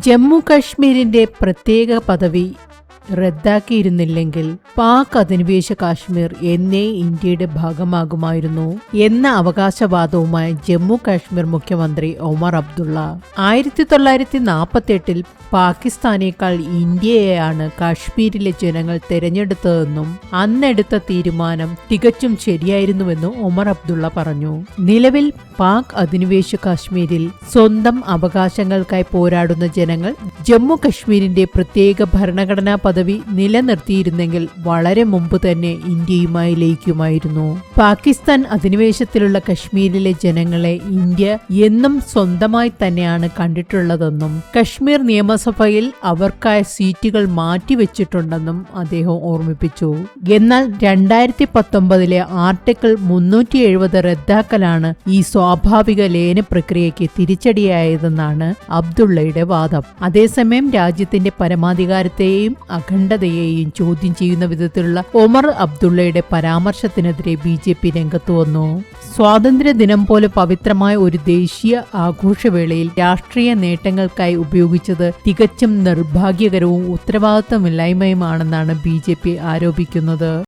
ജമ്മു കശ്മീരിന്റെ പ്രത്യേക പദവി റദ്ദാക്കിയിരുന്നില്ലെങ്കിൽ പാക് അധിനിവേശ കാശ്മീർ എന്നേ ഇന്ത്യയുടെ ഭാഗമാകുമായിരുന്നു എന്ന അവകാശവാദവുമായി ജമ്മു കാശ്മീർ മുഖ്യമന്ത്രി ഒമർ അബ്ദുള്ള 1948-ൽ പാകിസ്ഥാനേക്കാൾ ഇന്ത്യയെയാണ് കാശ്മീരിലെ ജനങ്ങൾ തെരഞ്ഞെടുത്തതെന്നും അന്നെടുത്ത തീരുമാനം തികച്ചും ശരിയായിരുന്നുവെന്നും ഒമർ അബ്ദുള്ള പറഞ്ഞു. നിലവിൽ പാക് അധിനിവേശ കാശ്മീരിൽ സ്വന്തം അവകാശങ്ങൾക്കായി പോരാടുന്ന ജനങ്ങൾ ജമ്മു കശ്മീരിന്റെ പ്രത്യേക ഭരണഘടനാ പദവി നിലനിർത്തിയിരുന്നെങ്കിൽ വളരെ മുമ്പ് തന്നെ ഇന്ത്യയുമായി ലയിക്കുമായിരുന്നു. പാകിസ്ഥാൻ അധിനിവേശത്തിലുള്ള കശ്മീരിലെ ജനങ്ങളെ ഇന്ത്യ എന്നും സ്വന്തമായി തന്നെയാണ് കണ്ടിട്ടുള്ളതെന്നും കശ്മീർ നിയമസഭയിൽ അവർക്കായി സീറ്റുകൾ മാറ്റിവെച്ചിട്ടുണ്ടെന്നും അദ്ദേഹം ഓർമ്മിപ്പിച്ചു. എന്നാൽ 2019 ആർട്ടിക്കിൾ 370 റദ്ദാക്കലാണ് ഈ സ്വാഭാവിക ലയന പ്രക്രിയയ്ക്ക് തിരിച്ചടിയായതെന്നാണ് അബ്ദുള്ളയുടെ വാദം. അതേസമയം രാജ്യത്തിന്റെ പരമാധികാരത്തെയും അഖണ്ഡതയെയും ചോദ്യം ചെയ്യുന്ന വിധത്തിലുള്ള ഒമർ അബ്ദുള്ളയുടെ പരാമർശത്തിനെതിരെ BJP രംഗത്തു വന്നു. സ്വാതന്ത്ര്യദിനം പോലെ പവിത്രമായ ഒരു ദേശീയ ആഘോഷവേളയിൽ രാഷ്ട്രീയ നേട്ടങ്ങൾക്കായി ഉപയോഗിച്ചത് തികച്ചും നിർഭാഗ്യകരവും ഉത്തരവാദിത്തമില്ലായ്മയുമാണെന്നാണ് BJP ആരോപിക്കുന്നത്.